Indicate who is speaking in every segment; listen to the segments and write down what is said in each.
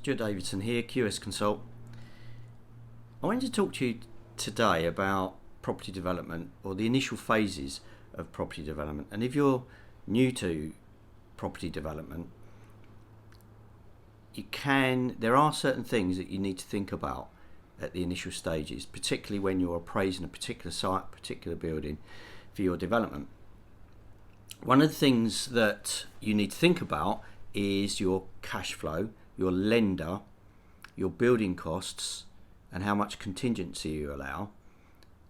Speaker 1: Stuart Davidson here, QS Consult. I wanted to talk to you today about property development, or the initial phases of property development. And if you're new to property development, there are certain things that you need to think about at the initial stages, particularly when you're appraising a particular site, particular building for your development. One of the things that you need to think about is your cash flow, your lender, your building costs, and how much contingency you allow.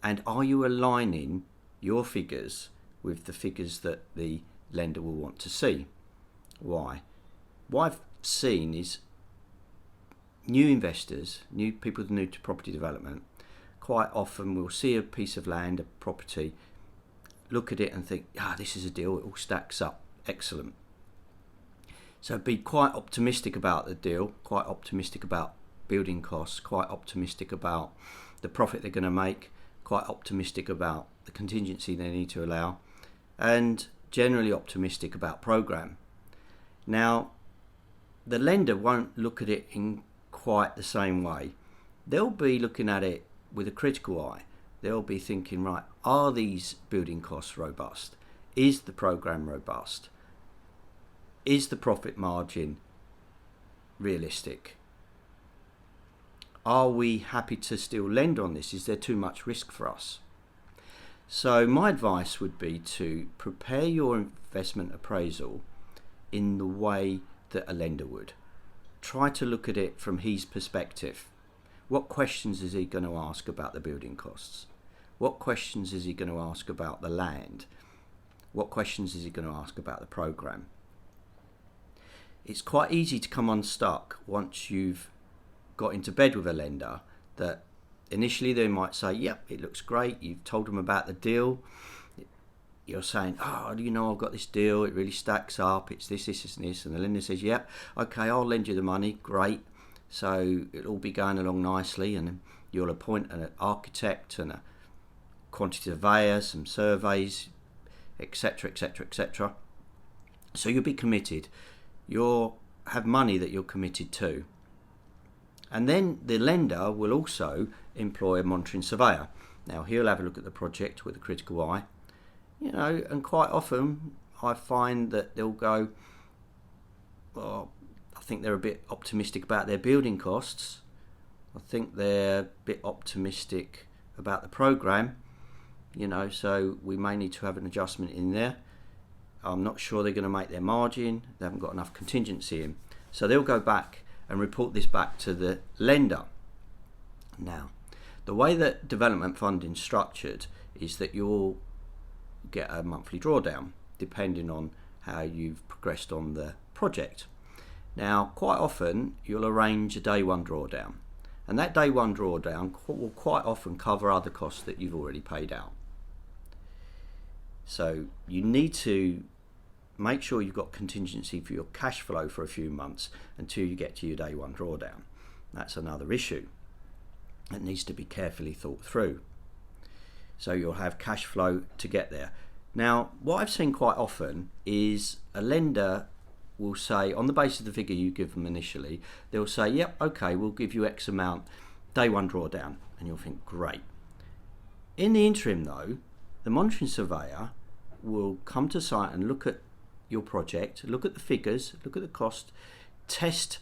Speaker 1: And are you aligning your figures with the figures that the lender will want to see? Why? What I've seen is new investors, new people new to property development, quite often will see a piece of land, a property, look at it and think, this is a deal, it all stacks up, excellent. So be quite optimistic about the deal, quite optimistic about building costs, quite optimistic about the profit they're going to make, quite optimistic about the contingency they need to allow, and generally optimistic about program. Now, the lender won't look at it in quite the same way. They'll be looking at it with a critical eye. They'll be thinking, right, are these building costs robust? Is the program robust? Is the profit margin realistic? Are we happy to still lend on this? Is there too much risk for us? So my advice would be to prepare your investment appraisal in the way that a lender would. Try to look at it from his perspective. What questions is he going to ask about the building costs? What questions is he going to ask about the land? What questions is he going to ask about the program? It's quite easy to come unstuck once you've got into bed with a lender, that initially they might say, yep, it looks great. You've told them about the deal. You're saying, I've got this deal. It really stacks up. It's this, and this. And the lender says, yep, okay, I'll lend you the money. Great. So it'll all be going along nicely. And you'll appoint an architect and a quantity surveyor, some surveys, etc., etc., etc. So you'll be committed. You'll have money that you're committed to. And then the lender will also employ a monitoring surveyor. Now he'll have a look at the project with a critical eye, and quite often I find that they'll go, well, I think they're a bit optimistic about their building costs. I think they're a bit optimistic about the program, so we may need to have an adjustment in there. I'm not sure they're going to make their margin. They haven't got enough contingency in. So they'll go back and report this back to the lender. Now, the way that development funding is structured is that you'll get a monthly drawdown depending on how you've progressed on the project. Now, quite often you'll arrange a day one drawdown, and that day one drawdown will quite often cover other costs that you've already paid out. So you need to make sure you've got contingency for your cash flow for a few months until you get to your day one drawdown. That's another issue that needs to be carefully thought through. So you'll have cash flow to get there. Now, what I've seen quite often is a lender will say, on the basis of the figure you give them initially, they'll say, yep, okay, we'll give you X amount, day one drawdown. And you'll think, great. In the interim though, the monitoring surveyor will come to site and look at your project, look at the figures, look at the cost, test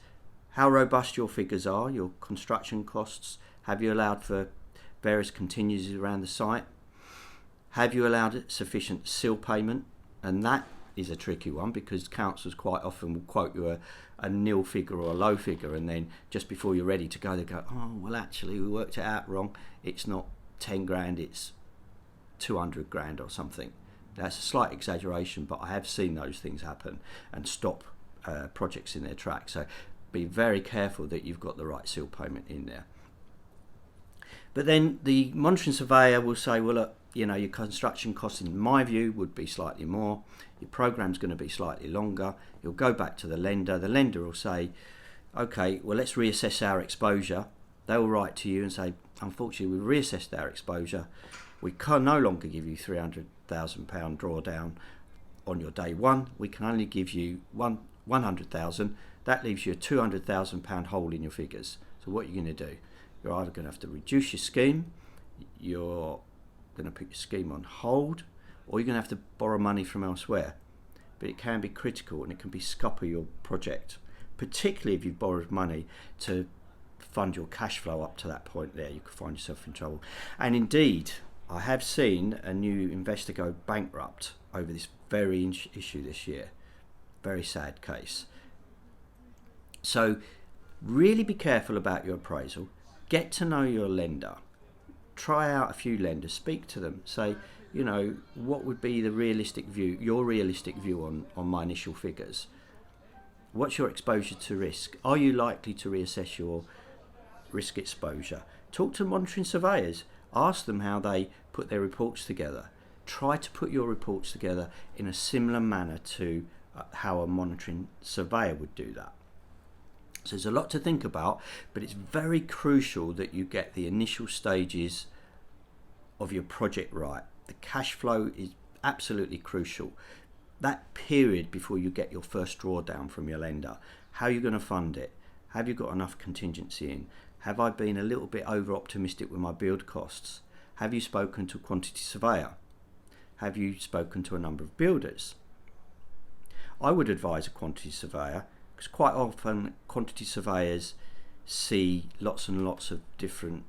Speaker 1: how robust your figures are, your construction costs. Have you allowed for various contingencies around the site? Have you allowed sufficient seal payment? And that is a tricky one, because councils quite often will quote you a nil figure or a low figure, and then just before you're ready to go, they go, oh, well, actually, we worked it out wrong. It's not 10 grand, it's 200 grand or something. That's a slight exaggeration, but I have seen those things happen and stop projects in their tracks. So be very careful that you've got the right seal payment in there. But then the monitoring surveyor will say, well, look, your construction costs, in my view, would be slightly more. Your program's going to be slightly longer. You'll go back to the lender. The lender will say, okay, well, let's reassess our exposure. They will write to you and say, unfortunately, we've reassessed our exposure. We can no longer give you £300,000 drawdown on your day one. We can only give you 100,000 That leaves you a £200,000 hole in your figures. So what are you going to do? You're either going to have to reduce your scheme, you're going to put your scheme on hold, or you're going to have to borrow money from elsewhere. But it can be critical and it can be scupper your project, particularly if you've borrowed money to fund your cash flow up to that point there. You could find yourself in trouble. And indeed, I have seen a new investor go bankrupt over this very issue this year. Very sad case. So really be careful about your appraisal. Get to know your lender. Try out a few lenders. Speak to them. Say, you know, what would be the realistic view, your realistic view on my initial figures? What's your exposure to risk? Are you likely to reassess your risk exposure? Talk to monitoring surveyors. Ask them how they put their reports together. Try to put your reports together in a similar manner to how a monitoring surveyor would do that. So there's a lot to think about, but it's very crucial that you get the initial stages of your project right. The cash flow is absolutely crucial. That period before you get your first drawdown from your lender, how are you going to fund it? Have you got enough contingency in? Have I been a little bit over optimistic with my build costs? Have you spoken to a quantity surveyor? Have you spoken to a number of builders? I would advise a quantity surveyor, because quite often quantity surveyors see lots and lots of different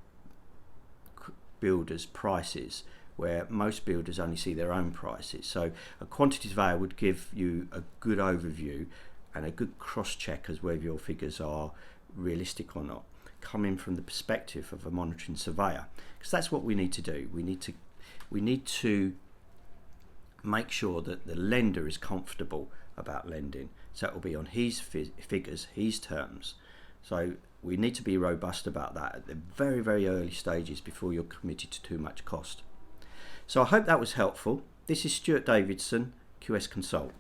Speaker 1: builders' prices, where most builders only see their own prices. So a quantity surveyor would give you a good overview and a good cross-check as whether your figures are realistic or not, coming from the perspective of a monitoring surveyor, because that's what we need to do. We need to make sure that the lender is comfortable about lending, so it will be on his figures, his terms. So we need to be robust about that at the very, very early stages before you're committed to too much cost. So I hope that was helpful. This is Stuart Davidson, QS Consult.